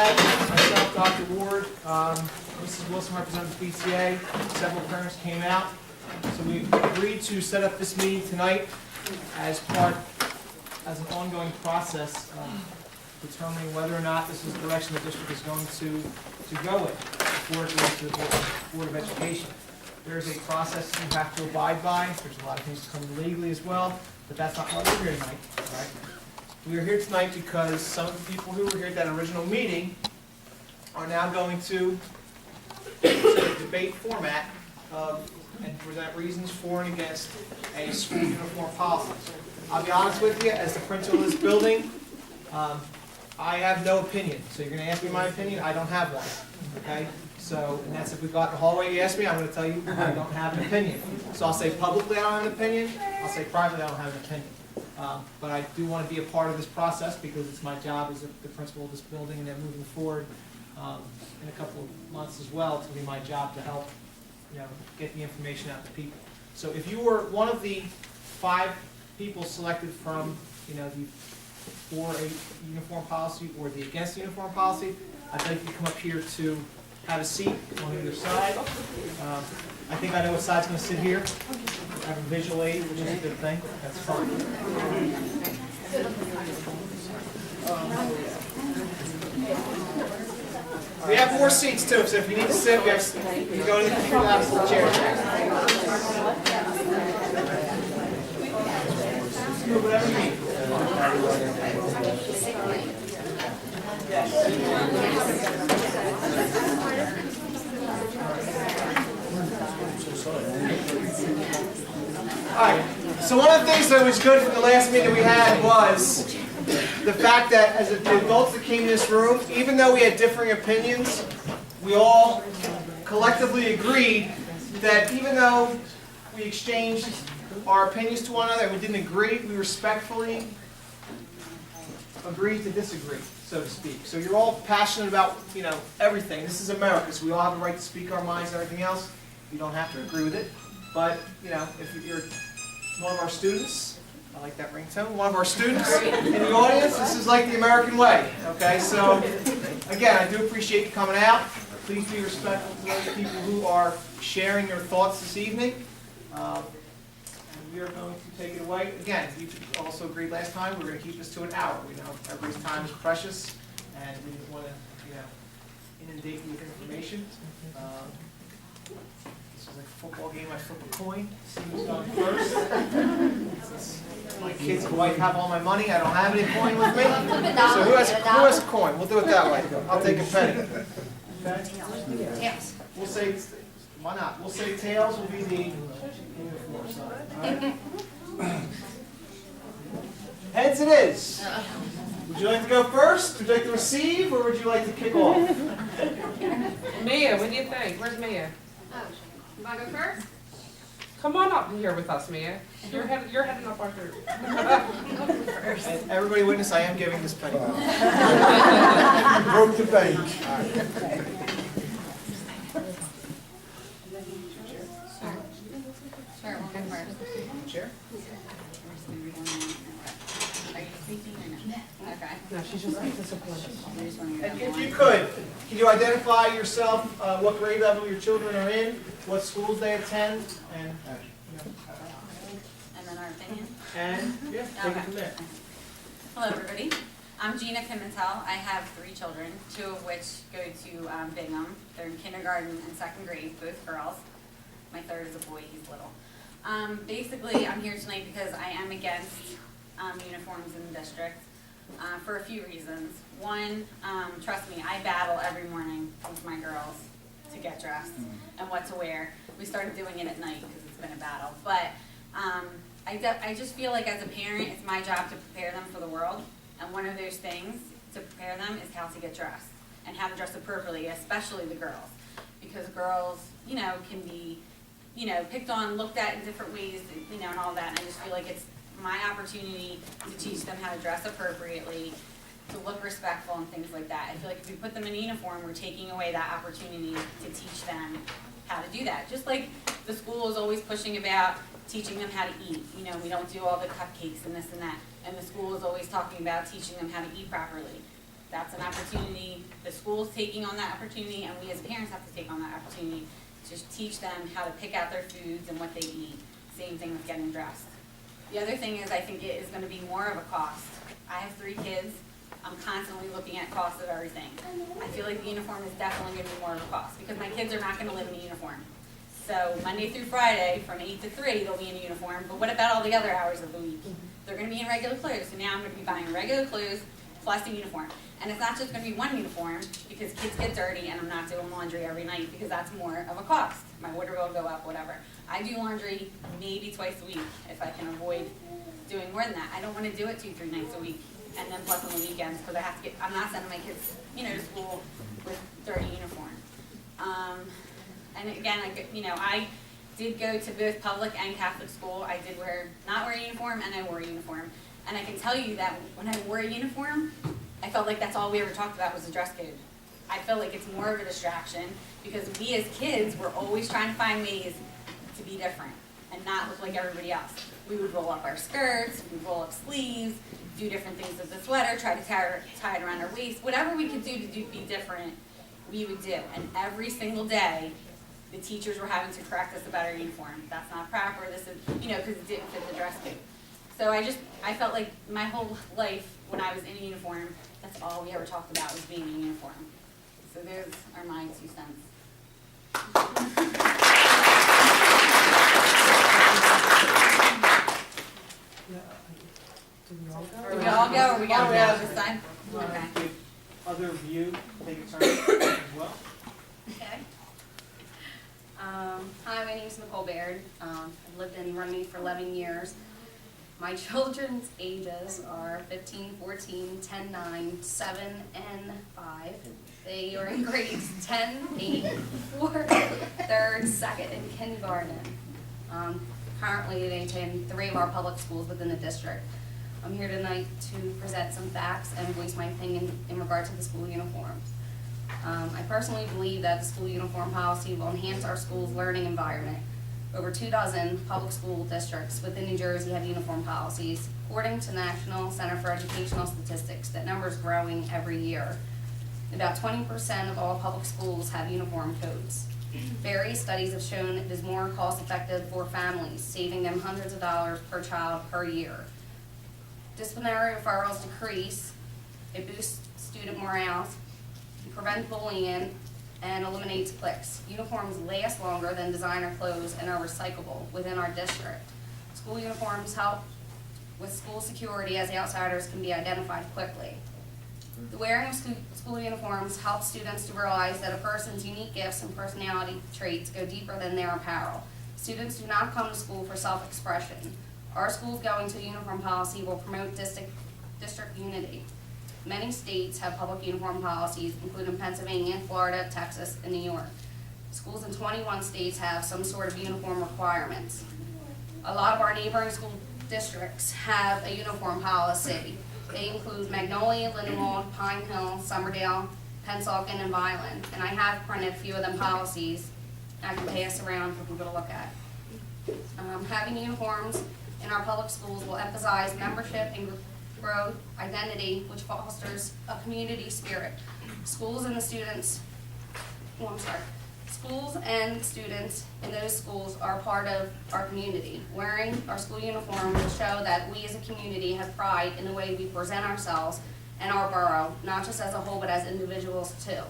myself, Dr. Ward, Mrs. Wilson representing the PTA. Several parents came out. So we agreed to set up this meeting tonight as an ongoing process of determining whether or not this is the direction the district is going to go in before it goes to the Board of Education. There is a process you have to abide by. There's a lot of things coming legally as well, but that's not why we're here tonight, right? We are here tonight because some of the people who were here at that original meeting are now going to debate format and present reasons for and against a school uniform policy. I'll be honest with you, as the principal of this building, I have no opinion. So you're going to ask me my opinion? I don't have one. Okay? So, and that's if we go out in the hallway, you ask me, I'm going to tell you I don't have an opinion. So I'll say publicly I don't have an opinion. I'll say privately I don't have an opinion. But I do want to be a part of this process because it's my job as the principal of this building, and then moving forward in a couple of months as well, it's going to be my job to help, get the information out to people. So if you were one of the 5 people selected from, the for a uniform policy or the against the uniform policy, I'd like you to come up here to have a seat on either side. I think I know what side's going to sit here. I have a visual aid, which is a good thing. That's fine. We have more seats too, so if you need to sit, you can go to the chair. Whatever you need. Alright, so one of the things that was good from the last meeting we had was the fact that as the adults that came in this room, even though we had differing opinions, we all collectively agreed that even though we exchanged our opinions to one another and we didn't agree, we respectfully agreed to disagree, so to speak. So you're all passionate about, everything. This is America, so we all have the right to speak our minds and everything else. You don't have to agree with it. But, if you're one of our students, I like that ringtone, one of our students in the audience, this is like the American way, okay? So, again, I do appreciate you coming out. Please be respectful to those people who are sharing their thoughts this evening. And we are going to take it away. Again, you also agreed last time, we're going to keep this to an hour. We know everybody's time is precious, and we didn't want to, inundate you with information. This is like a football game, I flip a coin, see who's going first. Since my kids and wife have all my money, I don't have any coin with me. So who has a coin? We'll do it that way. I'll take a penny. Okay? Tails. We'll say, why not? We'll say tails will be the uniform side. All right? Heads it is. Would you like to go first? Would you like to receive, or would you like to kick off? Mia, what do you think? Where's Mia? Oh, you want to go first? Come on up here with us, Mia. You're heading up our group. And everybody witness, I am giving this penny. Broke the bank. Sure, we'll go first. Chair? Are you speaking or no? Okay. No, she's just disappointed. We just want to And hear if that you one. can you identify yourself, what grade level your children are in, what schools they attend, and And then our opinion. yeah, take it from there. Hello, everybody. I'm Gina Pimentel. I have 3 children, 2 of which go to Bingham. They're in kindergarten and 2nd grade, both girls. My 3rd is a boy, he's little. Basically, I'm here tonight because I am against uniforms in the district for a few reasons. One, trust me, I battle every morning with my girls to get dressed and what to wear. We started doing it at night because it's been a battle. But I just feel like as a parent, it's my job to prepare them for the world. And one of those things to prepare them is how to get dressed and how to dress appropriately, especially the girls. Because girls, can be, picked on, looked at in different ways, and all that. And I just feel like it's my opportunity to teach them how to dress appropriately, to look respectful and things like that. I feel like if we put them in uniform, we're taking away that opportunity to teach them how to do that. Just like the school is always pushing about teaching them how to eat. We don't do all the cupcakes and this and that. And the school is always talking about teaching them how to eat properly. that's an opportunity, the school's taking on that opportunity, and we as parents have to take on that opportunity to teach them how to pick out their foods and what they eat. Same thing with getting dressed. The other thing is, I think it is gonna be more of a cost. I have 3 kids. I'm constantly looking at costs of everything. I feel like the uniform is definitely gonna be more of a cost, because my kids are not gonna live in a uniform. So Monday through Friday, from 8 to 3, they'll be in a uniform, but what about all the other hours of the week? They're gonna be in regular clothes, so now I'm gonna be buying regular clothes plus a uniform. And it's not just gonna be one uniform, because kids get dirty and I'm not doing laundry every night, because that's more of a cost. My wardrobe will go up, whatever. I do laundry maybe twice a week, if I can avoid doing more than that. I don't wanna do it 2-3 nights a week, and then plus on the weekends, because I have to I'm not sending my kids, to school with dirty uniform. And again, I did go to both public and Catholic school. I did not wear a uniform, and I wore a uniform. And I can tell you that when I wore a uniform, I felt like that's all we ever talked about was the dress code. I feel like it's more of a distraction, because we as kids were always trying to find ways to be different and not look like everybody else. We would roll up our skirts, we'd roll up sleeves, do different things with the sweater, try to tie it around our waist. Whatever we could do to be different, we would do. And every single day, the teachers were having to correct us about our uniform. That's not proper, this is, because it didn't fit the dress code. So I felt like my whole life, when I was in a uniform, that's all we ever talked about was being in a uniform. So those are my 2 cents. Do we all go, or we got to go this time? Okay. Give other of you take a turn as well. Okay. Hi, my name is Nicole Baird. I've lived in Runnemede for 11 years. My children's ages are 15, 14, 10, 9, 7, and 5. They are in grades 10, 8, 4, 3rd, 2nd, and kindergarten. Currently, they attend 3 of our public schools within the district. I'm here tonight to present some facts and voice my opinion in regard to the school uniforms. I personally believe that the school uniform policy will enhance our school's learning environment. Over 24 public school districts within New Jersey have uniform policies. According to National Center for Educational Statistics, that number is growing every year. About 20% of all public schools have uniform codes. Various studies have shown it is more cost-effective for families, saving them hundreds of dollars per child per year. Disciplinary referrals decrease, it boosts student morale, prevents bullying, and eliminates cliques. Uniforms last longer than designer clothes and are recyclable within our district. School uniforms help with school security, as outsiders can be identified quickly. The wearing of school uniforms helps students to realize that a person's unique gifts and personality traits go deeper than their apparel. Students do not come to school for self-expression. Our schools going to a uniform policy will promote district unity. Many states have public uniform policies, including Pennsylvania, Florida, Texas, and New York. Schools in 21 states have some sort of uniform requirements. A lot of our neighboring school districts have a uniform policy. They include Magnolia, Lindenwold, Pine Hill, Somerdale, Pennsauken, and Vineland. And I have printed a few of them policies I can pass around for people to look at. Having uniforms in our public schools will emphasize membership and growth, identity, which fosters a community spirit. Schools and students in those schools are part of our community. Wearing our school uniform will show that we as a community have pride in the way we present ourselves and our borough, not just as a whole, but as individuals too.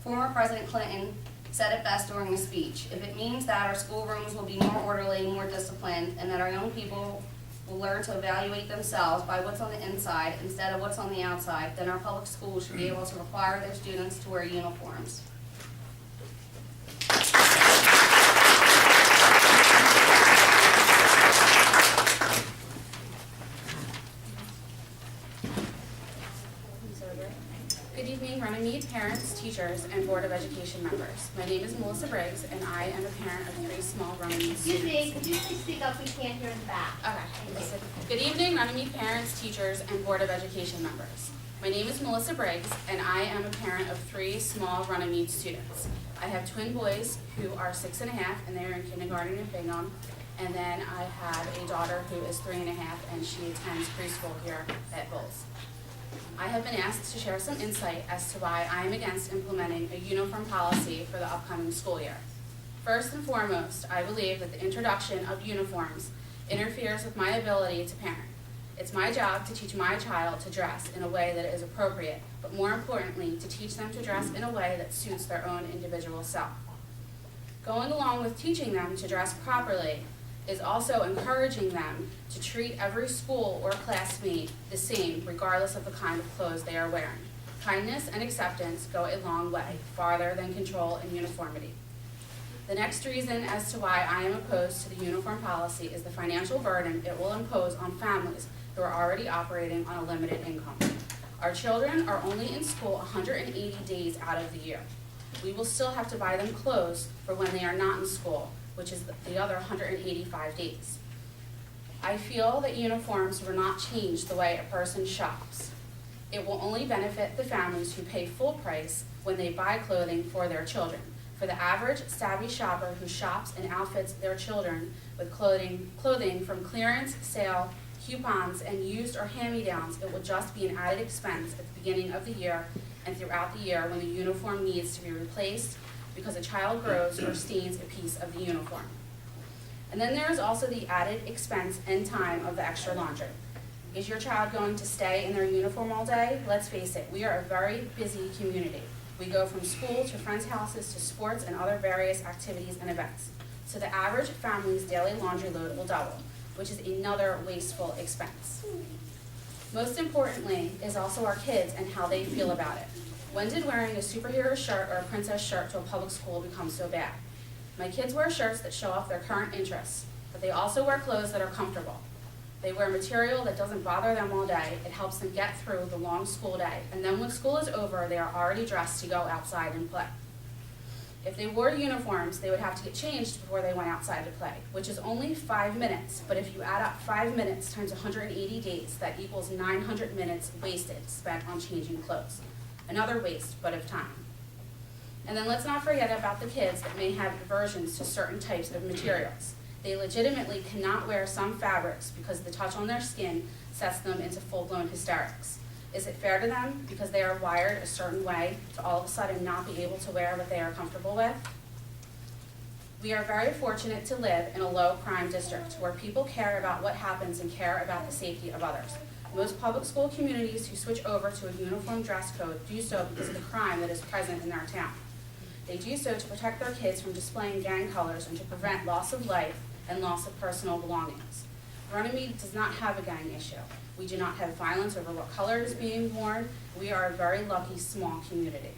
Former President Clinton said it best during a speech. If it means that our schoolrooms will be more orderly, more disciplined, and that our young people will learn to evaluate themselves by what's on the inside instead of what's on the outside, then our public schools should be able to require their students to wear uniforms. Good evening, Runnemede parents, teachers, and Board of Education members. My name is Melissa Briggs, and I am a parent of 3 small Runnemede Excuse me, students. could you please speak up? We can't hear in the back. Okay. Good evening, Runnemede parents, teachers, and Board of Education members. My name is Melissa Briggs, and I am a parent of 3 small Runnemede students. I have twin boys who are 6 and a half, and they are in kindergarten in Bingham. And then I have a daughter who is 3 and a half, and she attends preschool here at Bulls. I have been asked to share some insight as to why I am against implementing a uniform policy for the upcoming school year. First and foremost, I believe that the introduction of uniforms interferes with my ability to parent. It's my job to teach my child to dress in a way that is appropriate, but more importantly, to teach them to dress in a way that suits their own individual self. Going along with teaching them to dress properly is also encouraging them to treat every school or classmate the same, regardless of the kind of clothes they are wearing. Kindness and acceptance go a long way, farther than control and uniformity. The next reason as to why I am opposed to the uniform policy is the financial burden it will impose on families who are already operating on a limited income. Our children are only in school 180 days out of the year. We will still have to buy them clothes for when they are not in school, which is the other 185 days. I feel that uniforms will not change the way a person shops. It will only benefit the families who pay full price when they buy clothing for their children. For the average savvy shopper who shops and outfits their children with clothing from clearance, sale, coupons, and used or hand-me-downs, it will just be an added expense at the beginning of the year and throughout the year when the uniform needs to be replaced because a child grows or stains a piece of the uniform. And then there is also the added expense and time of the extra laundry. Is your child going to stay in their uniform all day? Let's face it, we are a very busy community. We go from school to friends' houses to sports and other various activities and events. So the average family's daily laundry load will double, which is another wasteful expense. Most importantly is also our kids and how they feel about it. When did wearing a superhero shirt or a princess shirt to a public school become so bad? My kids wear shirts that show off their current interests, but they also wear clothes that are comfortable. They wear material that doesn't bother them all day. It helps them get through the long school day. And then when school is over, they are already dressed to go outside and play. If they wore uniforms, they would have to get changed before they went outside to play, which is only 5 minutes. But if you add up 5 minutes times 180 days, that equals 900 minutes wasted spent on changing clothes. Another waste, but of time. And then let's not forget about the kids that may have aversions to certain types of materials. They legitimately cannot wear some fabrics because the touch on their skin sets them into full-blown hysterics. Is it fair to them because they are wired a certain way to all of a sudden not be able to wear what they are comfortable with? We are very fortunate to live in a low-crime district where people care about what happens and care about the safety of others. Most public school communities who switch over to a uniform dress code do so because of the crime that is present in their town. They do so to protect their kids from displaying gang colors and to prevent loss of life and loss of personal belongings. Runnemede does not have a gang issue. We do not have violence over what color is being worn. We are a very lucky small community.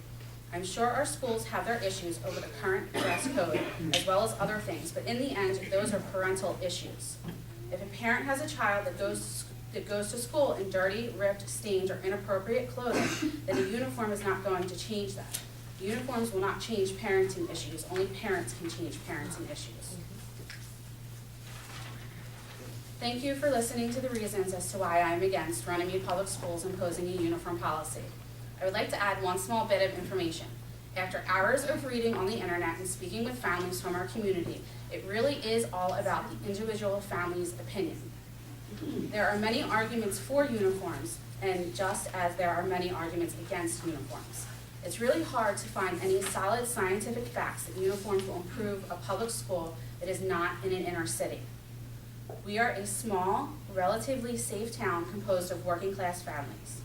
I'm sure our schools have their issues over the current dress code as well as other things, but in the end, those are parental issues. If a parent has a child that goes to school in dirty, ripped, stained, or inappropriate clothing, then a uniform is not going to change that. Uniforms will not change parenting issues. Only parents can change parenting issues. Thank you for listening to the reasons as to why I am against Runnemede Public Schools imposing a uniform policy. I would like to add one small bit of information. After hours of reading on the internet and speaking with families from our community, it really is all about the individual family's opinion. There are many arguments for uniforms, and just as there are many arguments against uniforms. It's really hard to find any solid scientific facts that uniforms will improve a public school that is not in an inner city. We are a small, relatively safe town composed of working class families.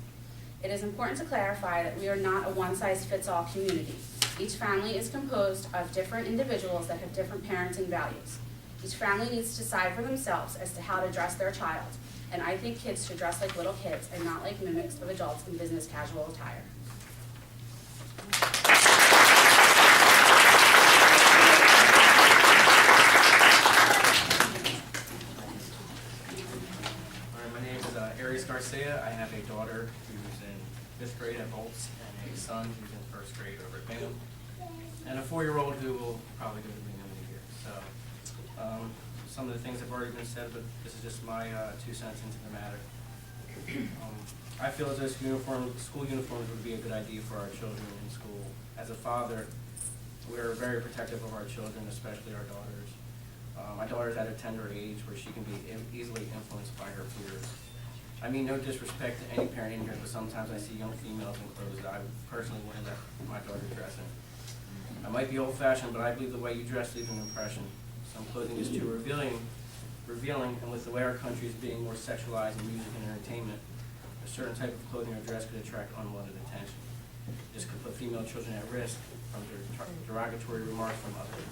It is important to clarify that we are not a one-size-fits-all community. Each family is composed of different individuals that have different parenting values. Each family needs to decide for themselves as to how to dress their child, and I think kids should dress like little kids and not like mimics of adults in business casual attire. Garcia. I have a daughter who's in 5th grade at Bolts and a son who's in 1st grade over at Bingham, and a 4-year-old who will probably go to Bingham in a year. So some of the things have already been said, but this is just my 2 cents into the matter. I feel as though school uniforms would be a good idea for our children in school. As a father, we're very protective of our children, especially our daughters. My daughter's at a tender age where she can be easily influenced by her peers. I mean no disrespect to any parent in here, but sometimes I see young females in clothes that I personally wouldn't let my daughter dress in. I might be old-fashioned, but I believe the way you dress leaves an impression. Some clothing is too revealing, and with the way our country is being more sexualized in music and entertainment, a certain type of clothing or dress could attract unwanted attention. This could put female children at risk from derogatory remarks from other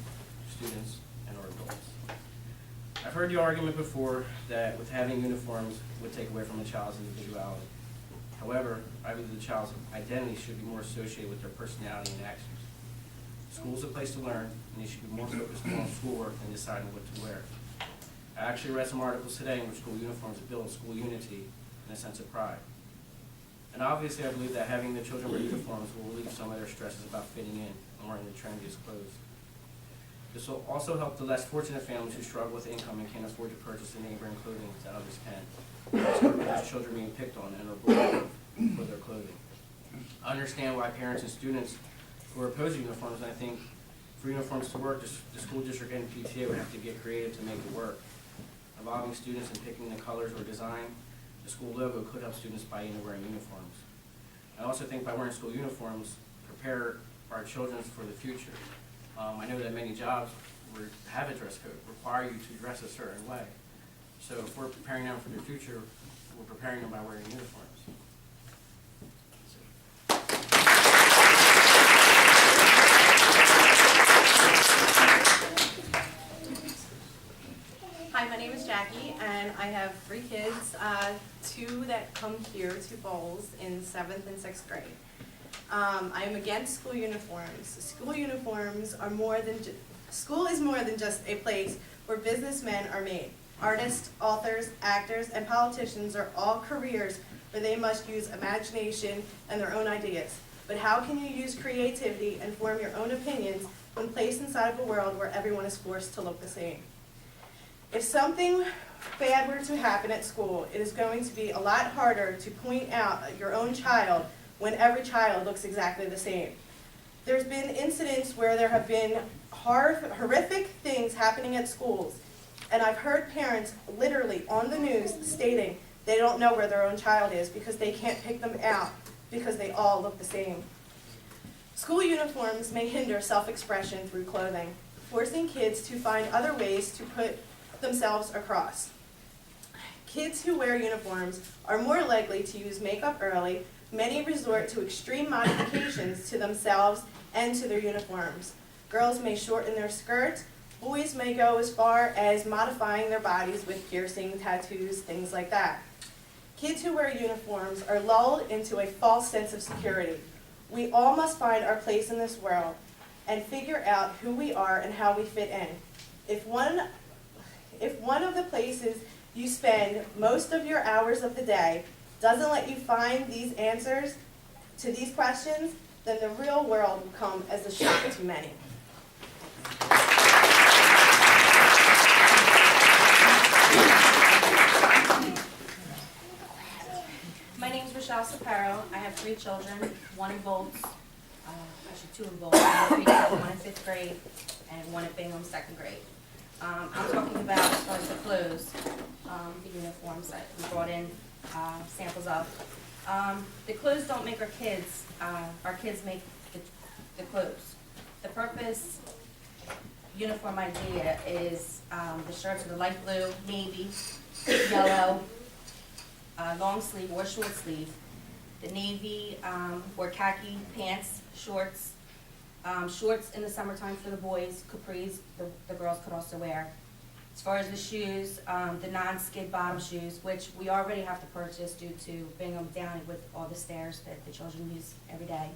students and or adults. I've heard the argument before that with having uniforms would take away from a child's individuality. However, I believe the child's identity should be more associated with their personality and actions. School is a place to learn, and they should be more focused on schoolwork than deciding what to wear. I actually read some articles today in which school uniforms build school unity and a sense of pride. And obviously I believe that having the children wear uniforms will relieve some of their stresses about fitting in and wearing the trendiest clothes. This will also help the less fortunate families who struggle with income and can't afford to purchase the neighboring clothing that others can. Those children being picked on and are bullied for their clothing. I understand why parents and students who are opposed to uniforms, and I think for uniforms to work, the school district and PTA would have to get creative to make it work. Involving students in picking the colors or design, the school logo could help students buy into wearing uniforms. I also think by wearing school uniforms, prepare our children for the future. I know that many jobs have a dress code, require you to dress a certain way. So if we're preparing them for the future, we're preparing them by wearing uniforms. Hi, my name is Jackie, and I have 3 kids, 2 that come here to Bowles in 7th and 6th grade. I am against school uniforms. School uniforms are school is more than just a place where businessmen are made. Artists, authors, actors, and politicians are all careers where they must use imagination and their own ideas. But how can you use creativity and form your own opinions when placed inside of a world where everyone is forced to look the same? If something bad were to happen at school, it is going to be a lot harder to point out your own child when every child looks exactly the same. There's been incidents where there have been horrific things happening at schools, and I've heard parents literally on the news stating they don't know where their own child is because they can't pick them out because they all look the same. School uniforms may hinder self-expression through clothing, forcing kids to find other ways to put themselves across. Kids who wear uniforms are more likely to use makeup early. Many resort to extreme modifications to themselves and to their uniforms. Girls may shorten their skirts. Boys may go as far as modifying their bodies with piercing, tattoos, things like that. Kids who wear uniforms are lulled into a false sense of security. We all must find our place in this world and figure out who we are and how we fit in. If one of the places you spend most of your hours of the day doesn't let you find these answers to these questions, then the real world will come as a shock to many. My name is Rochelle Saparo. I have 3 children, 1 in Bolts, actually 2 in Bolts, 3 children, 1 in 5th grade, and 1 at Bingham, 2nd grade. I'm talking about as far as the clothes, the uniforms that we brought in samples of. The clothes don't make our kids make the clothes. The purpose uniform idea is the shirts are the light blue, navy, yellow, long sleeve or short sleeve. The navy or khaki pants, shorts. Shorts in the summertime for the boys, capris the girls could also wear. As far as the shoes, the non-skid bottom shoes, which we already have to purchase due to Bingham Downey with all the stairs that the children use every day.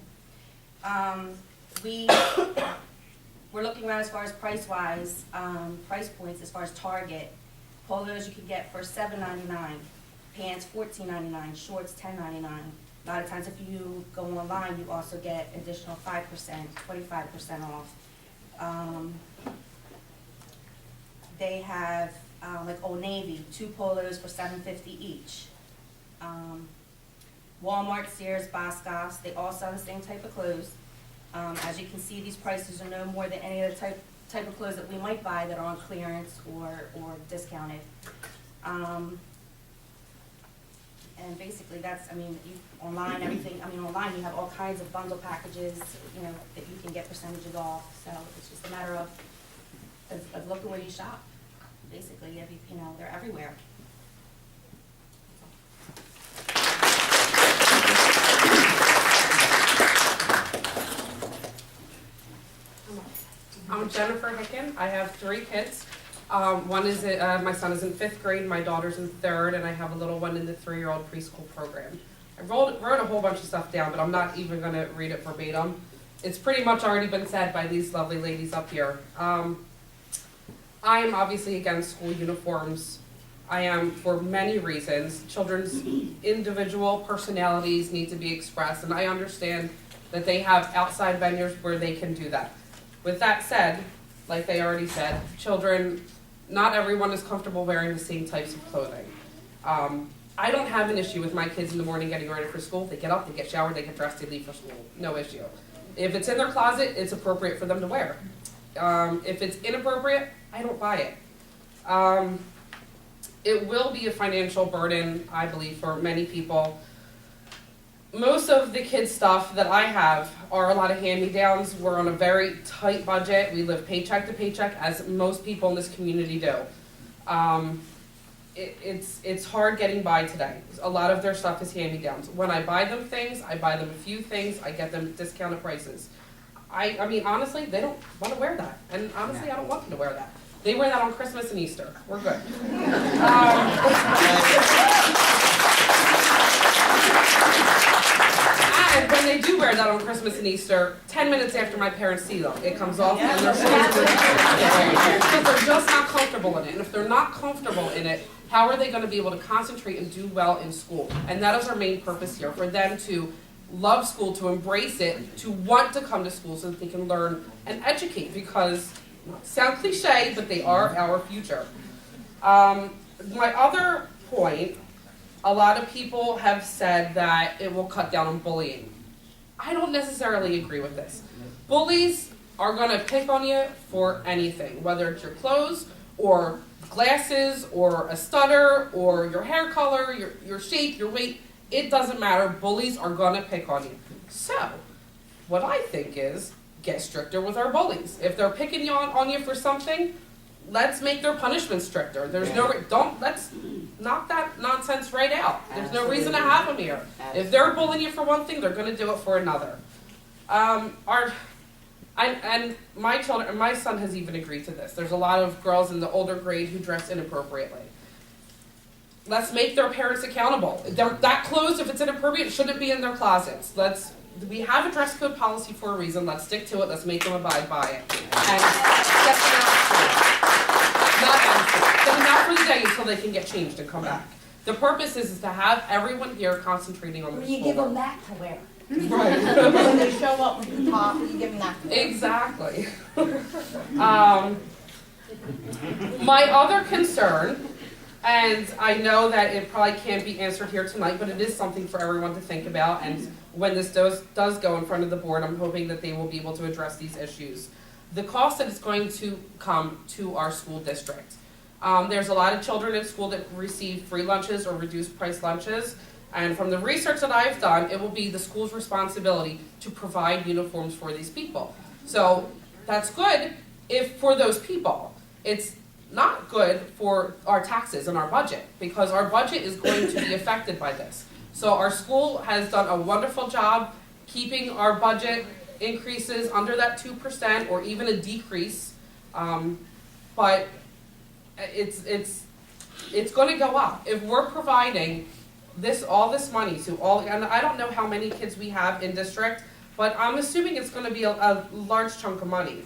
We're looking around as far as price-wise, price points as far as Target. Polos you can get for $7.99, pants $14.99, shorts $10.99. A lot of times if you go online, you also get additional 5%, 25% off. They have, like Old Navy, 2 polos for $7.50 each. Walmart, Sears, Boscov's, they all sell the same type of clothes. As you can see, these prices are no more than any other type of clothes that we might buy that are on clearance or discounted. And basically that's, I mean, you, online, everything, I mean, online you have all kinds of bundle packages, you know, that you can get percentages off. So it's just a matter of looking where you shop. Basically, you know, they're everywhere. I'm Jennifer Hicken. I have 3 kids. One is, my son is in 5th grade, my daughter's in 3rd, and I have a little one in the 3-year-old preschool program. I wrote a whole bunch of stuff down, but I'm not even gonna read it verbatim. It's pretty much already been said by these lovely ladies up here. I am obviously against school uniforms. I am for many reasons. Children's individual personalities need to be expressed, and I understand that they have outside venues where they can do that. With that said, like they already said, children, not everyone is comfortable wearing the same types of clothing. I don't have an issue with my kids in the morning getting ready for school. They get up, they get showered, they get dressed, they leave for school. No issue. If it's in their closet, it's appropriate for them to wear. If it's inappropriate, I don't buy it. It will be a financial burden, I believe, for many people. Most of the kids' stuff that I have are a lot of hand-me-downs. We're on a very tight budget. We live paycheck to paycheck, as most people in this community do. It's hard getting by today. A lot of their stuff is hand-me-downs. When I buy them things, I buy them a few things, I get them discounted prices. I mean, honestly, they don't want to wear that. And honestly, I don't want them to wear that. They wear that on Christmas and Easter. We're good. And when they do wear that on Christmas and Easter, 10 minutes after my parents see them, it comes off and they're because they're just not comfortable in it. And if they're not comfortable in it, how are they going to be able to concentrate and do well in school? And that is our main purpose here, for them to love school, to embrace it, to want to come to school so that they can learn and educate, because, sound cliche, but they are our future. My other point, a lot of people have said that it will cut down on bullying. I don't necessarily agree with this. Bullies are going to pick on you for anything, whether it's your clothes or glasses or a stutter or your hair color, your shape, your weight. It doesn't matter. Bullies are going to pick on you. So, what I think is, get stricter with our bullies. If they're picking on you for something, let's make their punishment stricter. There's let's knock that nonsense right out. There's no reason to have them here. If they're bullying you for one thing, they're going to do it for another. And my son has even agreed to this. There's a lot of girls in the older grade who dress inappropriately. Let's make their parents accountable. That clothes, if it's inappropriate, shouldn't be in their closets. We have a dress code policy for a reason. Let's stick to it. Let's make them abide by it. And get them out of school. Not out of school. Get them out for the day until they can get changed and come back. The purpose is to have everyone here concentrating on their schoolwork. You give them that to wear. Right. When they show up with the top, you give them that to wear. Exactly. My other concern, and I know that it probably can't be answered here tonight, but it is something for everyone to think about, and when this does go in front of the board, I'm hoping that they will be able to address these issues. The cost that is going to come to our school district. There's a lot of children in school that receive free lunches or reduced price lunches, and from the research that I've done, it will be the school's responsibility to provide uniforms for these people. So that's good if for those people. It's not good for our taxes and our budget, because our budget is going to be affected by this. So our school has done a wonderful job keeping our budget increases under that 2% or even a decrease, but it's going to go up. If we're providing all this money to and I don't know how many kids we have in district, but I'm assuming it's going to be a large chunk of money.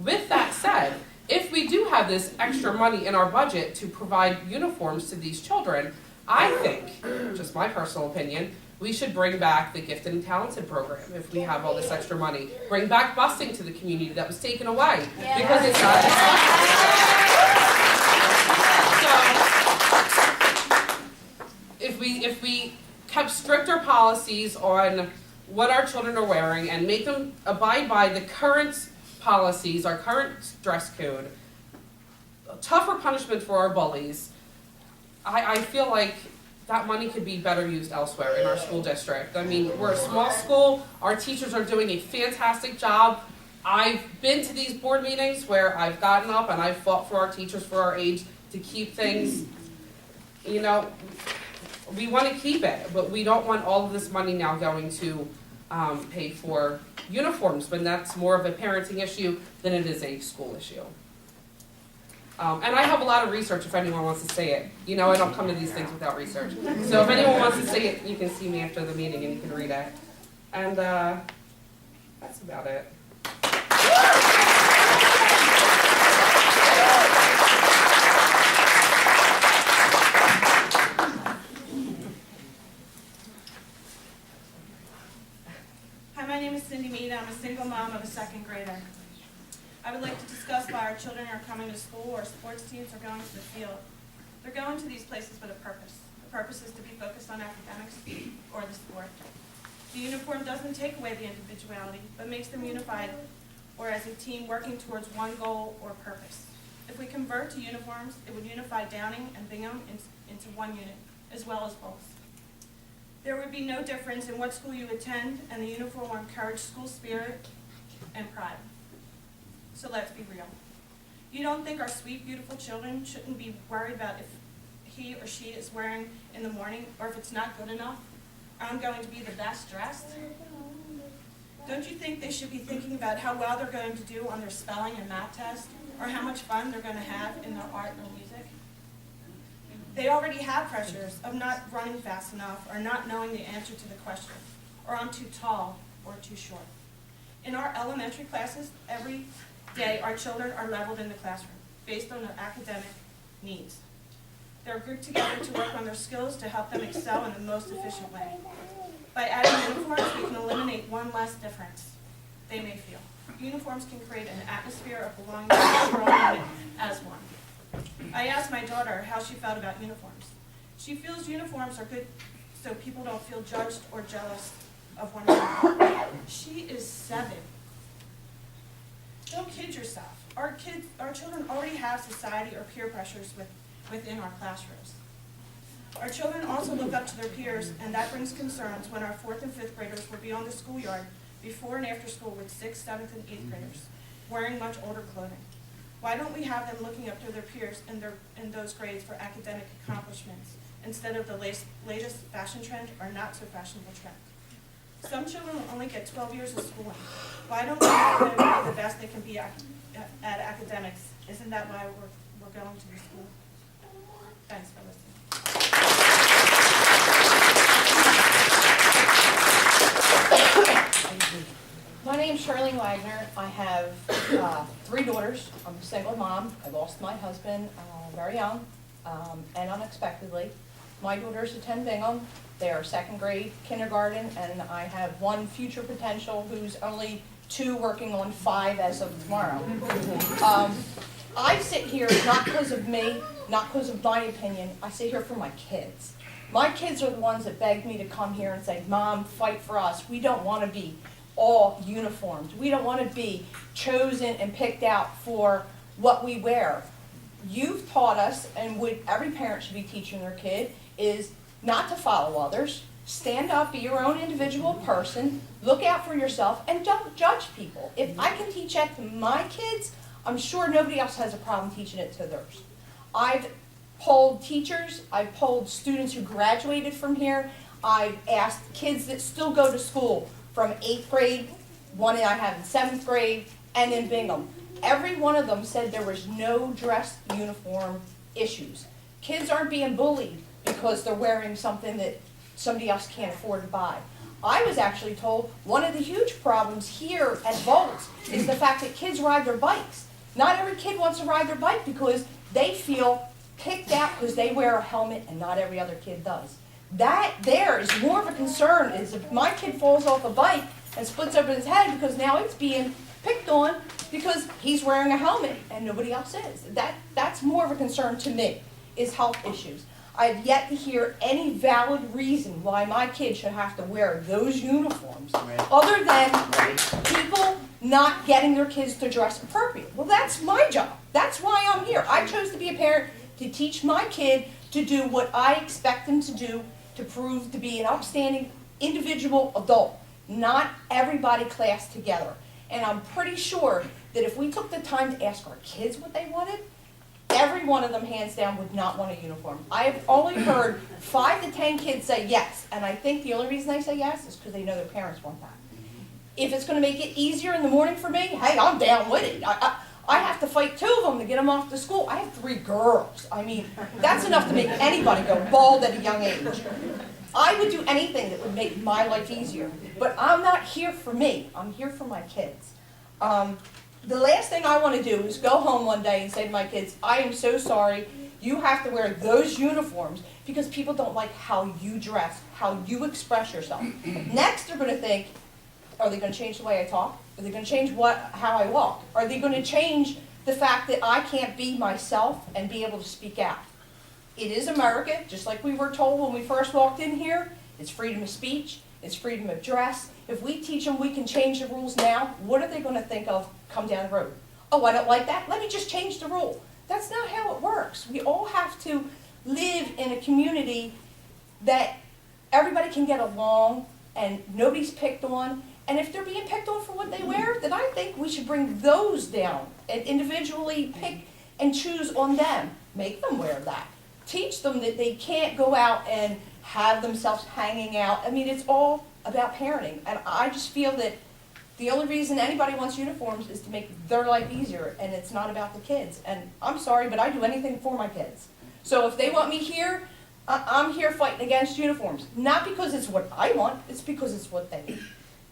With that said, if we do have this extra money in our budget to provide uniforms to these children, I think, just my personal opinion, we should bring back the Gifted and Talented program if we have all this extra money. Bring back busing to the community that was taken away. Yeah. Because it's not. So, if we kept stricter policies on what our children are wearing and make them abide by the current policies, our current dress code, tougher punishment for our bullies, I feel like that money could be better used elsewhere in our school district. I mean, we're a small school, our teachers are doing a fantastic job. I've been to these board meetings where I've gotten up and I've fought for our teachers for our age to keep things, you know, we want to keep it, but we don't want all of this money now going to pay for uniforms, when that's more of a parenting issue than it is a school issue. And I have a lot of research if anyone wants to say it. You know, I don't come to these things without research. So if anyone wants to say it, you can see me after the meeting and you can read it. And that's about it. Hi, my name is Cindy Mead. I'm a single mom of a second grader. I would like to discuss why our children are coming to school or sports teams are going to the field. They're going to these places with a purpose. The purpose is to be focused on academics or the sport. The uniform doesn't take away the individuality, but makes them unified or as a team working towards one goal or purpose. If we convert to uniforms, it would unify Downing and Bingham into one unit, as well as both. There would be no difference in what school you attend, and the uniform will encourage school spirit and pride. So let's be real. You don't think our sweet, beautiful children shouldn't be worried about if he or she is wearing in the morning, or if it's not good enough? I'm going to be the best dressed? Don't you think they should be thinking about how well they're going to do on their spelling and math test, or how much fun they're going to have in their art or music? They already have pressures of not running fast enough, or not knowing the answer to the question, or I'm too tall or too short. In our elementary classes, every day our children are leveled in the classroom based on their academic needs. They're grouped together to work on their skills to help them excel in the most efficient way. By adding uniforms, we can eliminate one less difference they may feel. Uniforms can create an atmosphere of belonging to a strong unit as one. I asked my daughter how she felt about uniforms. She feels uniforms are good so people don't feel judged or jealous of one another. She is 7. Don't kid yourself. Our children already have society or peer pressures within our classrooms. Our children also look up to their peers, and that brings concerns when our 4th and 5th graders will be on the schoolyard before and after school with 6th, 7th, and 8th graders, wearing much older clothing. Why don't we have them looking up to their peers in those grades for academic accomplishments instead of the latest fashion trend or not so fashionable trend? Some children will only get 12 years of schooling. Why don't we have them be the best they can be at academics? Isn't that why we're going to the school? Thanks for listening. My name's Charlene Wagner. I have 3 daughters. I'm a single mom. I lost my husband very young and unexpectedly. My daughters attend Bingham. They are 2nd grade, kindergarten, and I have 1 future potential who's only 2 working on 5 as of tomorrow. I sit here not because of me, not because of my opinion. I sit here for my kids. My kids are the ones that begged me to come here and say, Mom, fight for us. We don't want to be all uniformed. We don't want to be chosen and picked out for what we wear. You've taught us, and what every parent should be teaching their kid, is not to follow others. Stand up, be your own individual person, look out for yourself, and don't judge people. If I can teach that to my kids, I'm sure nobody else has a problem teaching it to theirs. I've polled teachers, I've polled students who graduated from here, I've asked kids that still go to school from 8th grade, one I have in 7th grade, and in Bingham. Every one of them said there was no dress uniform issues. Kids aren't being bullied because they're wearing something that somebody else can't afford to buy. I was actually told one of the huge problems here at Volts is the fact that kids ride their bikes. Not every kid wants to ride their bike because they feel picked out because they wear a helmet and not every other kid does. That there is more of a concern is if my kid falls off a bike and splits open his head because now it's being picked on because he's wearing a helmet and nobody else is. That's more of a concern to me, is health issues. I have yet to hear any valid reason why my kid should have to wear those uniforms other than people not getting their kids to dress appropriate. Well, that's my job. That's why I'm here. I chose to be a parent to teach my kid to do what I expect them to do to prove to be an upstanding individual adult, not everybody classed together. And I'm pretty sure that if we took the time to ask our kids what they wanted, every one of them, hands down, would not want a uniform. I have only heard 5 to 10 kids say yes, and I think the only reason they say yes is because they know their parents want that. If it's going to make it easier in the morning for me, hey, I'm down with it. I have to fight 2 of them to get them off to school. I have 3 girls. I mean, that's enough to make anybody go bald at a young age. I would do anything that would make my life easier, but I'm not here for me. I'm here for my kids. The last thing I want to do is go home one day and say to my kids, I am so sorry, you have to wear those uniforms because people don't like how you dress, how you express yourself. Next, they're going to think, are they going to change the way I talk? Are they going to change how I walk? Are they going to change the fact that I can't be myself and be able to speak out? It is America, just like we were told when we first walked in here. It's freedom of speech, it's freedom of dress. If we teach them we can change the rules now, what are they going to think of come down the road? Oh, I don't like that, let me just change the rule. That's not how it works. We all have to live in a community that everybody can get along and nobody's picked on. And if they're being picked on for what they wear, then I think we should bring those down and individually pick and choose on them. Make them wear that. Teach them that they can't go out and have themselves hanging out. I mean, it's all about parenting. And I just feel that the only reason anybody wants uniforms is to make their life easier, and it's not about the kids. And I'm sorry, but I do anything for my kids. So if they want me here, I'm here fighting against uniforms. Not because it's what I want, it's because it's what they need.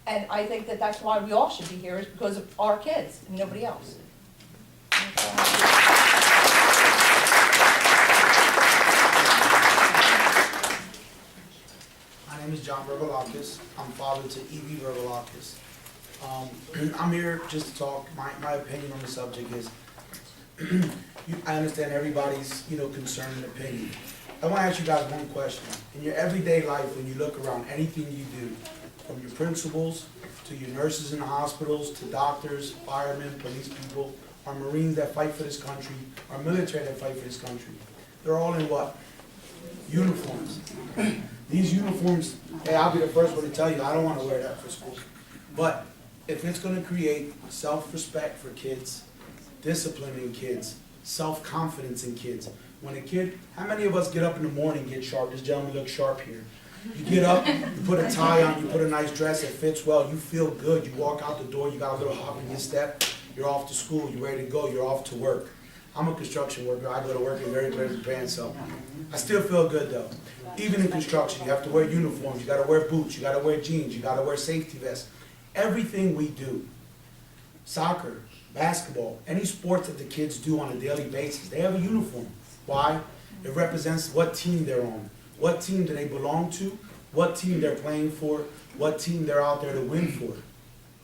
And I think that that's why we all should be here, is because of our kids and nobody else. My name is John Verbalakis. I'm father to Evie Verbalakis. I'm here just to talk. My opinion on the subject is, I understand everybody's concern and opinion. I want to ask you guys one question. In your everyday life, when you look around, anything you do, from your principals to your nurses in the hospitals to doctors, firemen, police people, our Marines that fight for this country, our military that fight for this country, they're all in what? Uniforms. These uniforms, hey, I'll be the first one to tell you, I don't want to wear that for school. But if it's going to create self-respect for kids, discipline in kids, self-confidence in kids. When a kid, how many of us get up in the morning and get sharp? This gentleman looks sharp here. You get up, you put a tie on, you put a nice dress, it fits well, you feel good, you walk out the door, you got a little hop in your step, you're off to school, you're ready to go, you're off to work. I'm a construction worker, I go to work in very good pants, so I still feel good though. Even in construction, you have to wear uniforms, you gotta wear boots, you gotta wear jeans, you gotta wear safety vests. Everything we do, soccer, basketball, any sports that the kids do on a daily basis, they have a uniform. Why? It represents what team they're on. What team do they belong to? What team they're playing for? What team they're out there to win for?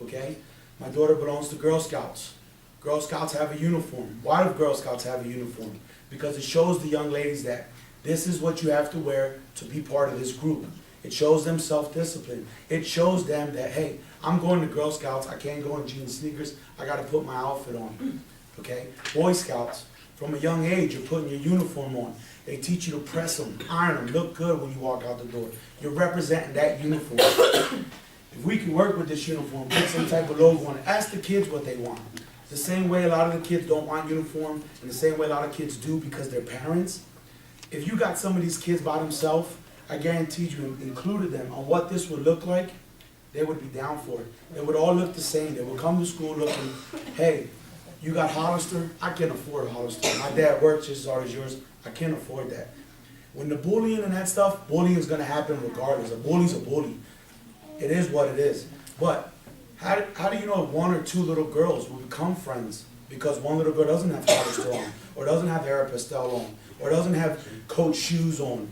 Okay? My daughter belongs to Girl Scouts. Girl Scouts have a uniform. Why do Girl Scouts have a uniform? Because it shows the young ladies that this is what you have to wear to be part of this group. It shows them self-discipline. It shows them that, hey, I'm going to Girl Scouts. I can't go in jeans and sneakers. I got to put my outfit on. Okay? Boy Scouts, from a young age, you're putting your uniform on. They teach you to press them, iron them, look good when you walk out the door. You're representing that uniform. If we can work with this uniform, put some type of logo on it, ask the kids what they want. The same way a lot of the kids don't want uniform, and the same way a lot of kids do because they're parents. If you got some of these kids by themselves, I guarantee you included them on what this would look like, they would be down for it. They would all look the same. They would come to school looking, hey, you got Hollister? I can't afford a Hollister. My dad works just as hard as yours. I can't afford that. When the bullying and that stuff, bullying is going to happen regardless. A bully's a bully. It is what it is. But how do you know if 1 or 2 little girls will become friends because one little girl doesn't have Hollister on, or doesn't have Aeropostale on, or doesn't have Coach shoes on?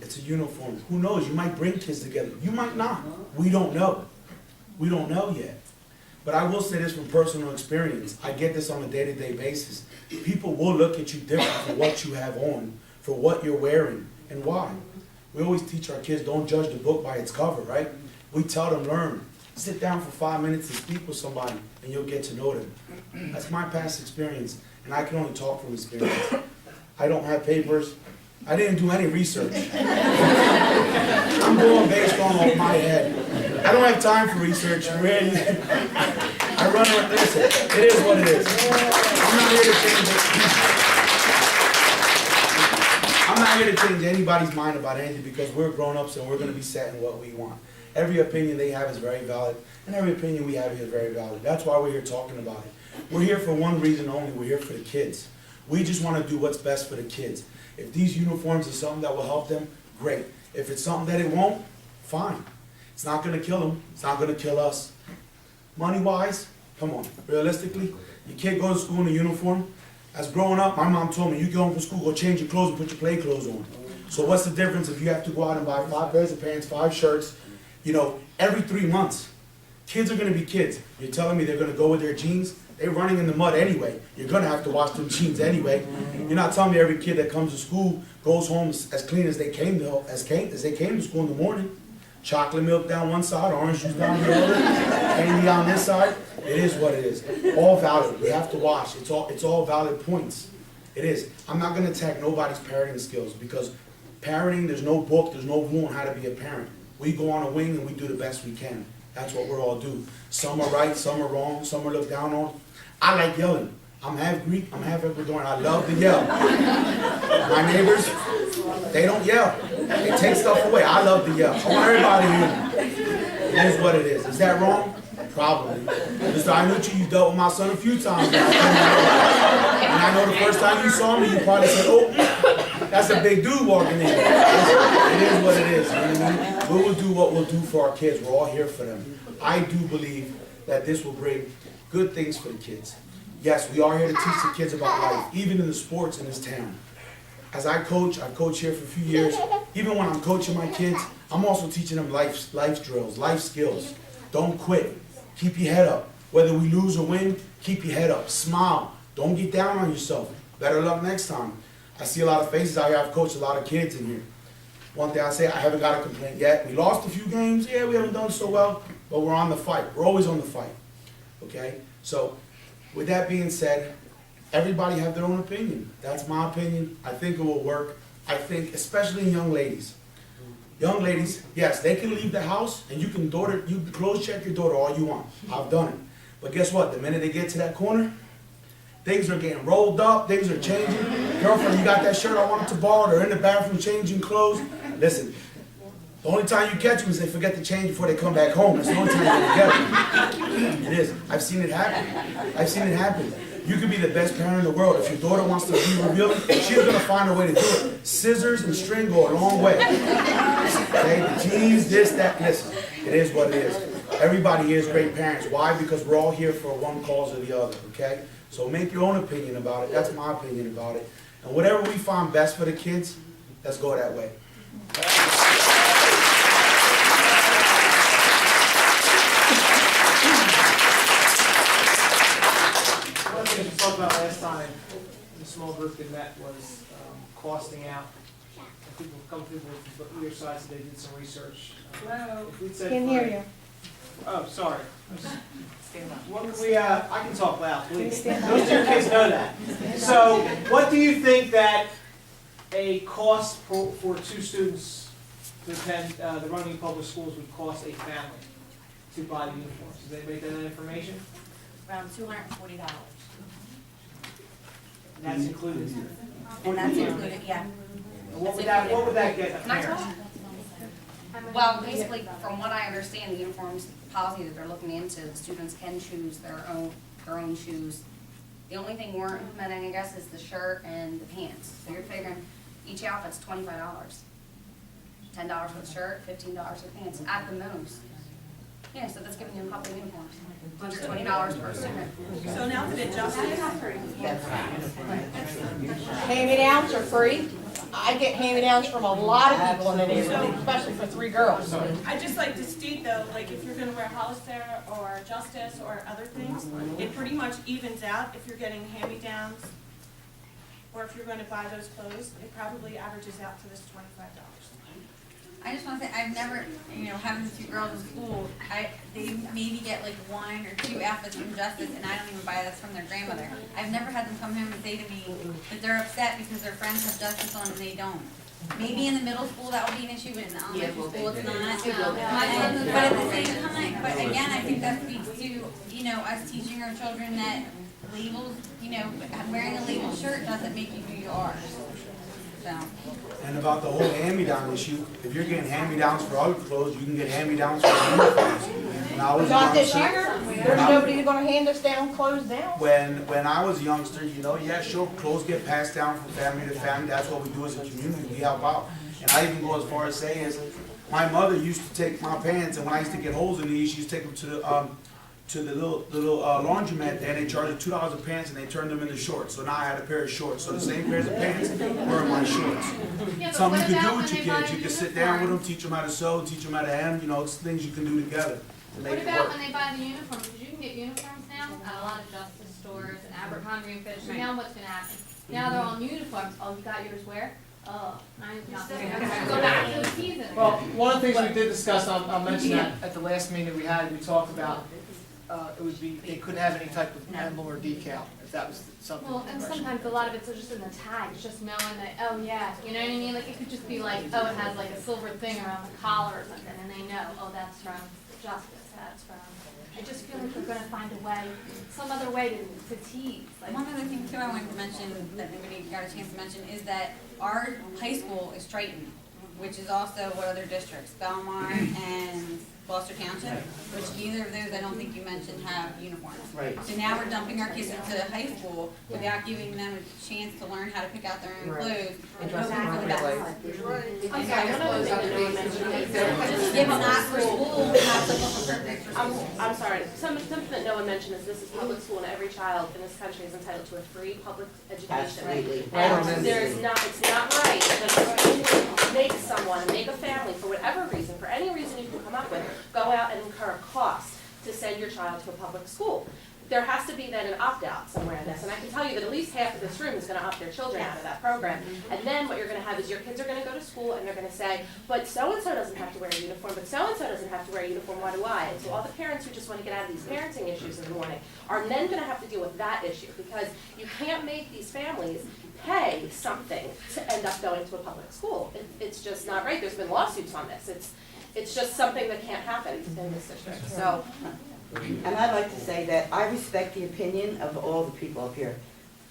It's a uniform. Who knows? You might bring kids together. You might not. We don't know. We don't know yet. But I will say this from personal experience. I get this on a day-to-day basis. People will look at you different for what you have on, for what you're wearing, and why. We always teach our kids, don't judge the book by its cover, right? We tell them, learn. Sit down for 5 minutes and speak with somebody, and you'll get to know them. That's my past experience, and I can only talk from experience. I don't have papers. I didn't do any research. I'm going based on my head. I don't have time for research, really. I run around, listen, it is what it is. I'm not here to change it. I'm not here to change anybody's mind about anything because we're grown-ups and we're gonna be set in what we want. Every opinion they have is very valid, and every opinion we have here is very valid. That's why we're here talking about it. We're here for one reason only, we're here for the kids. We just wanna do what's best for the kids. If these uniforms are something that will help them, great. If it's something that it won't, fine. It's not gonna kill them, it's not gonna kill us. Money-wise, come on, realistically, your kid goes to school in a uniform. As growing up, my mom told me, you go home from school, go change your clothes and put your play clothes on. So what's the difference if you have to go out and buy 5 pairs of pants, 5 shirts, every 3 months? Kids are gonna be kids. You're telling me they're gonna go with their jeans? They're running in the mud anyway. You're gonna have to wash them jeans anyway. You're not telling me every kid that comes to school goes home as clean as they came to school in the morning. Chocolate milk down one side, orange juice down the other, candy on this side. It is what it is. All valid. We have to wash. It's all valid points. It is. I'm not gonna attack nobody's parenting skills because parenting, there's no book, there's no rule on how to be a parent. We go on a wing and we do the best we can. That's what we're all do. Some are right, some are wrong, some are looked down on. I like yelling. I'm half Greek, I'm half Ecuadorian. I love to yell. My neighbors, they don't yell. They take stuff away. I love to yell. I want everybody to hear me. It is what it is. Is that wrong? Probably. Mr. Iannucci, you dealt with my son a few times. And I know the first time you saw me, you probably said, oh, that's a big dude walking in. It is what it is. You know what I mean? We will do what we'll do for our kids. We're all here for them. I do believe that this will bring good things for the kids. Yes, we are here to teach the kids about life, even in the sports in this town. As I coach here for a few years. Even when I'm coaching my kids, I'm also teaching them life drills, life skills. Don't quit. Keep your head up. Whether we lose or win, keep your head up. Smile. Don't get down on yourself. Better luck next time. I see a lot of faces out here. I've coached a lot of kids in here. One thing I say, I haven't got a complaint yet. We lost a few games. Yeah, we haven't done so well, but we're on the fight. We're always on the fight. Okay? So, with that being said, everybody have their own opinion. That's my opinion. I think it will work. I think, especially in young ladies. Young ladies, yes, they can leave the house and you can close check your daughter all you want. I've done it. But guess what? The minute they get to that corner, things are getting rolled up, things are changing. Girlfriend, you got that shirt I wanted to borrow? They're in the bathroom changing clothes. Listen, the only time you catch them is they forget to change before they come back home. That's the only time you get them. It is. I've seen it happen. I've seen it happen. You could be the best parent in the world. If your daughter wants to be revealing, she's going to find a way to do it. Scissors and string go a long way. Okay? The jeans, this, that, listen. It is what it is. Everybody here is great parents. Why? Because we're all here for one cause or the other. Okay? So make your own opinion about it. That's my opinion about it. And whatever we find best for the kids, let's go that way. One thing we talked about last time, the small group that met was costing out. People come to either side, so they did some research. Hello. If we'd said Can't hear you. Oh, sorry. What can we, I can talk loud, please. Those 2 kids know that. So, what do you think that a cost for 2 students to attend the Runnemede Public Schools would cost a family to buy the uniforms? Does anybody get that information? Around $240. And that's included. And that's included, yeah. What would that get a Can I parent? talk? Well, basically, from what I understand, the uniforms policy that they're looking into, the students can choose their own shoes. The only thing we're implementing, I guess, is the shirt and the pants. So you're figuring each outfit's $25. $10 for the shirt, $15 for the pants, at the most. Yeah, so that's giving you a couple of uniforms. $120 per student. So now that it just Hand-me-downs are free. I get hand-me-downs from a lot of people in the neighborhood, especially for 3 girls. I'd just like to state though, like if you're gonna wear Hollister or Justice or other things, it pretty much evens out if you're getting hand-me-downs or if you're gonna buy those clothes, it probably averages out to this $25. I just wanna say, I've never, having the 2 girls in school, they maybe get like 1 or 2 outfits from Justice, and I don't even buy this from their grandmother. I've never had them come home and say to me that they're upset because their friends have Justice on and they don't. Maybe in the middle school that would be an issue, but in the elementary school it's not. But at the same time, but again, I think that speaks to, us teaching our children that labels, wearing a labeled shirt doesn't make you who you are. So. And about the whole hand-me-down issue, if you're getting hand-me-downs for other clothes, you can get hand-me-downs for uniforms. When I was a Not this youngster- year, there's nobody gonna hand us down clothes now. When I was a youngster, yeah, sure, clothes get passed down from family to family. That's what we do as a community. We help out. And I even go as far as saying, my mother used to take my pants, and when I used to get holes in these, she used to take them to the little laundromat there, and they charged $2 a pants, and they turned them into shorts. So now I had a pair of shorts. So the same pairs of pants were my shorts. Something you can do with your kids. You can sit down with them, teach them how to sew, teach them how to hem. It's things you can do together to make What it about work. when they buy the uniforms? Because you can get uniforms now at a lot of Justice stores and Abercrombie and Fitch. Now what's gonna happen? Now they're all uniforms. Oh, you got yours where? Oh, I'm not gonna go back to the season. Well, one of the things we did discuss, I'll mention that at the last meeting we had, we talked about, it would be, they couldn't have any type of emblem or decal, if that was something. Well, and sometimes a lot of it's just in the tags, just knowing that, oh yeah, you know what I mean? Like it could just be like, oh, it has like a silver thing around the collar or something, and they know, oh, that's from Justice, that's from. I just feel like we're gonna find a way, some other way to tease. Like, One other thing too I wanted to mention, that nobody got a chance to mention, is that our high school is Triton, which is also what other districts, Belmar and Gloucester Township, which neither of those, I don't think you mentioned, have uniforms. Right. So now we're dumping our kids into high school without giving them a chance to learn how to pick out their own clothes and hoping for the best. I'm sorry, one other thing that no one mentioned. Yeah, but not for school, not the local purpose for school. I'm sorry, something that no one mentioned is this is public school and every child in this country is entitled to a free public education. Absolutely. And it's not right that if you make a family, for whatever reason, for any reason you can come up with, go out and incur a cost to send your child to a public school. There has to be then an opt-out somewhere in this, and I can tell you that at least half of this room is gonna opt their children out of that program. And then what you're gonna have is your kids are gonna go to school and they're gonna say, but so-and-so doesn't have to wear a uniform, but so-and-so doesn't have to wear a uniform, why do I? And so all the parents who just wanna get out of these parenting issues in the morning are then gonna have to deal with that issue, because you can't make these families pay something to end up going to a public school. It's just not right. There's been lawsuits on this. It's just something that can't happen in this district. So, And I'd like to say that I respect the opinion of all the people up here,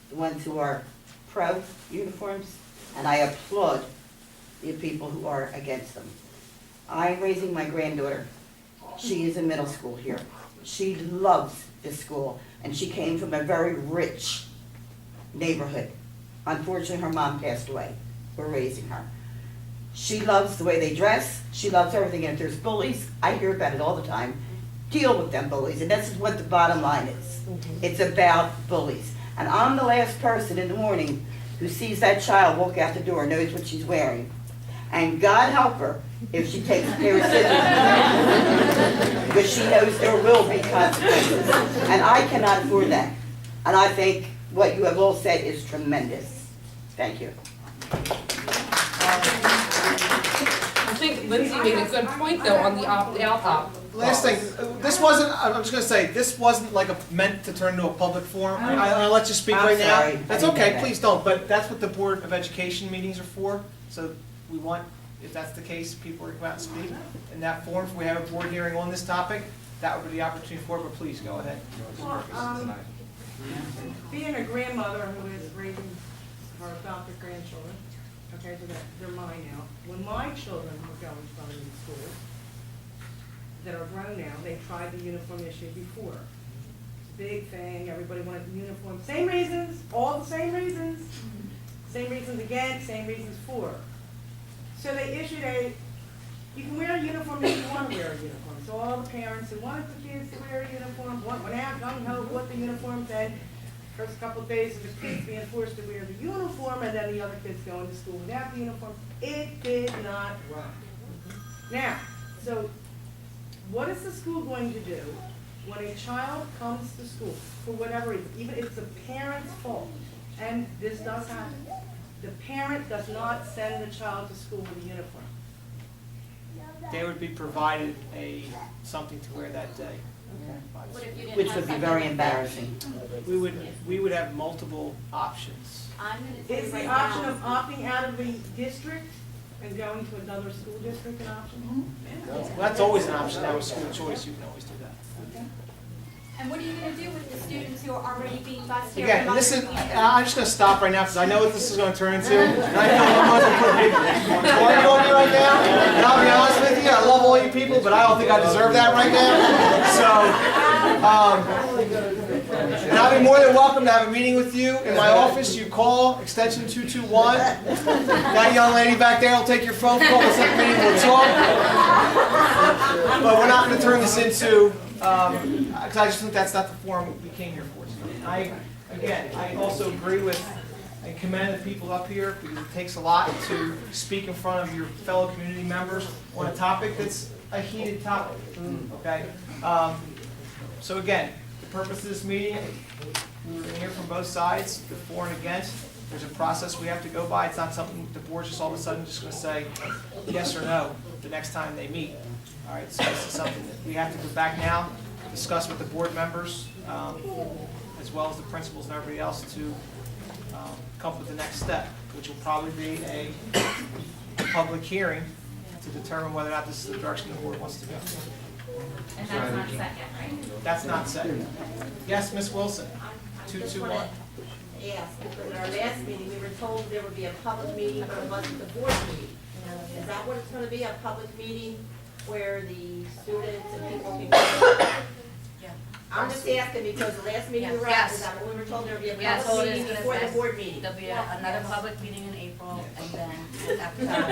the ones who are pro uniforms, and I applaud the people who are against them. I'm raising my granddaughter. She is in middle school here. She loves this school, and she came from a very rich neighborhood. Unfortunately, her mom passed away. We're raising her. She loves the way they dress. She loves everything. And if there's bullies, I hear about it all the time. Deal with them bullies. And this is what the bottom line is. It's about bullies. And I'm the last person in the morning who sees that child walk out the door, knows what she's wearing. And God help her if she takes a pair of scissors. Because she knows there will be consequences. And I cannot afford that. And I think what you have all said is tremendous. Thank you. I think Lindsay made a good point though on the opt-out. Last thing, this wasn't, I'm just gonna say, this wasn't like meant to turn into a public forum. I'll let you speak I'm right now. sorry. That's I didn't know okay, that. please don't, but that's what the Board of Education meetings are for. So we want, if that's the case, people to come out and speak in that forum. If we have a board hearing on this topic, that would be the opportunity for it, but please, go ahead. Well, being a grandmother who is raising her adopted grandchildren, okay, so that they're mine now. When my children were going to public schools, that are grown now, they tried the uniform issue before. It's a big thing, everybody wanted the uniform, same reasons, all the same reasons. Same reasons again, same reasons for. So they issued you can wear a uniform if you want to wear a uniform. So all the parents who wanted the kids to wear a uniform, went out, gung-ho, what the uniform said. First couple of days of the kids being forced to wear the uniform, and then the other kids going to school without the uniform. It did not work. Now, so what is the school going to do when a child comes to school, for whatever reason, even if it's the parent's fault, and this does happen, the parent does not send the child to school with a uniform. they would be provided something to wear that day. What if you didn't Which have would be something very like embarrassing. We would have multiple options. I'm gonna say Is right the now- option of opting out of the district and going to another school district an option? Well, that's always an option now with school choice, you can always do that. And what are you gonna do with the students who are already being bused here? Again, from this is, other communities? I'm just gonna stop right now because I know what this is gonna turn into. And I feel I'm gonna put people party on me right now. And I'll be honest with you, I love all you people, but I don't think I deserve that right now. So, and I'll be more than welcome to have a meeting with you in my office. You call extension 221. That young lady back there will take your phone call. We'll set the meeting. We'll talk. But we're not gonna turn this into. Because I just think that's not the forum we came here for. I also agree with and commend the people up here because it takes a lot to speak in front of your fellow community members on a topic that's a heated topic. Okay. So again, the purpose of this meeting, we were going to hear from both sides, the for and against. There's a process we have to go by. It's not something the board's just all of a sudden just going to say yes or no the next time they meet. All right, so this is something that we have to go back now, discuss with the board members, as well as the principals and everybody else to come up with the next step, which will probably be a public hearing to determine whether or not this is the direction the board wants to go. And that's not set yet, right? That's not set. Yes, Ms. Wilson, Just 221. wanna ask, because in our last meeting, we were told there would be a public meeting, but it wasn't the board meeting. Is that what it's gonna be, a public meeting where the students and people can come? Yeah. I'm just asking because the last meeting we were at, Yes. is that when we were told there would be a Yes, public so it is meeting gonna before the say- board meeting? There'll be another public meeting in April, and then after that.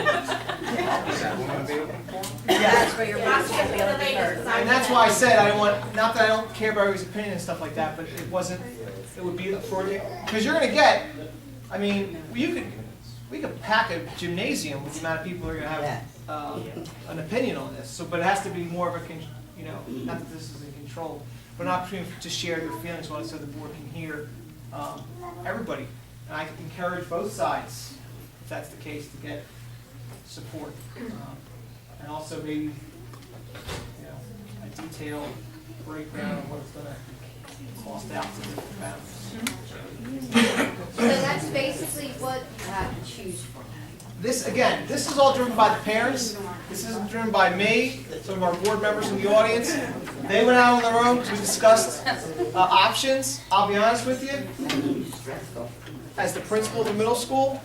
Yes, for your boss to be able to be heard. And that's why I said I don't want, not that I don't care about everybody's opinion and stuff like that, but it wasn't, it would be for, because you're gonna get, I mean, we could pack a gymnasium with the amount of people who are gonna have an opinion on this. So, but it has to be more of a, not that this is in control, but an opportunity to share your feelings on it so the board can hear everybody. And I encourage both sides, if that's the case, to get support. And also maybe, a detailed breakdown of what it's gonna cost out to the families. So that's basically what you have to choose from. This is all driven by the parents. This isn't driven by me, some of our board members in the audience. They went out on their own, we discussed options. I'll be honest with you, as the principal of the middle school,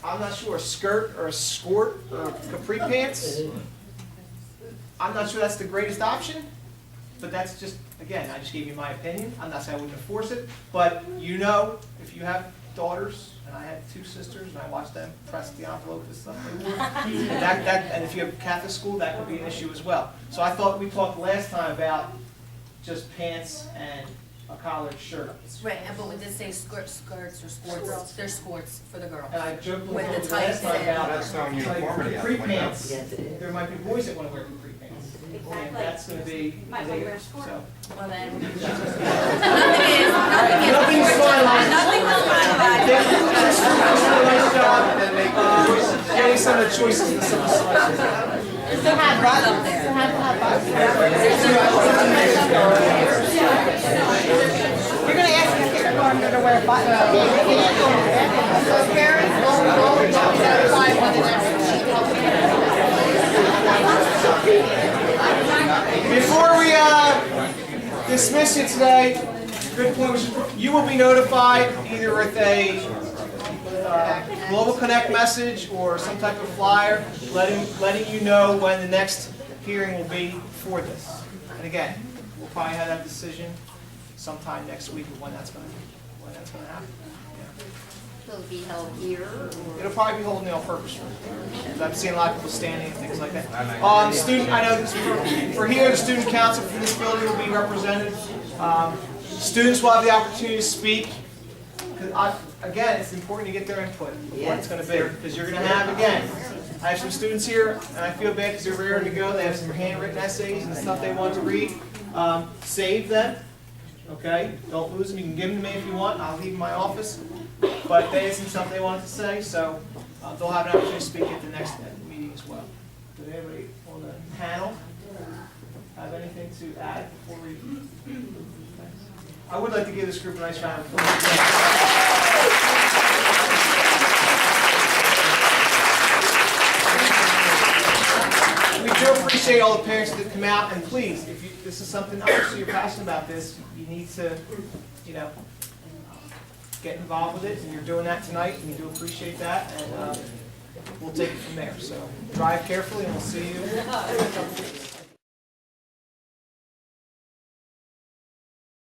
I'm not sure a skirt or a skirt or capri pants. I'm not sure that's the greatest option, but that's just, again, I just gave you my opinion. I'm not saying I wouldn't enforce it, but if you have daughters, and I had two sisters, and I watched them press the envelope and stuff they wore. And if you have a Catholic school, that could be an issue as well. So I thought we talked last time about just pants and a collared shirt. Right, but we did say skirts or sports, they're sports for the girls. And I joked With with the you last tights time about That's on uniformity. capri pants. Yes, it is. There might be boys that want to wear capri pants. And that's going to be. Might want to wear a skirt. So. Well then. Nothing's Nothing finalized. Nothing was finalized. Nice job. Getting some of the choices and some of the selections. So have buttons, so have buttons. You're gonna ask if you're going to wear buttons. So parents will notify one another. Before we dismiss you today, good point. You will be notified either with a Global Connect message or some type of flyer letting you know when the next hearing will be for this. And again, we'll probably have that decision sometime next week of when that's going to happen. Will it be held here or? It'll probably be holding the all-purpose room. I've seen a lot of people standing and things like that. Student, I know this for here, the student council for this building will be represented. Students will have the opportunity to speak. Again, it's important to get their input of what it's going to be, because you're going to have, again, I have some students here, and I feel bad because they're ready to go. They have some handwritten essays and stuff they want to read. Save them, okay? Don't lose them. You can give them to me if you want. I'll leave them in my office. But they have some stuff they wanted to say, so they'll have an opportunity to speak at the next meeting as well. Did anybody on the panel have anything to add before we? I would like to give this group a nice round of applause. We do appreciate all the parents that come out, and please, if you, this is something, obviously you're passionate about this, you need to, you know, get involved with it, and you're doing that tonight, and we do appreciate that, and we'll take it from there. So drive carefully, and we'll see you.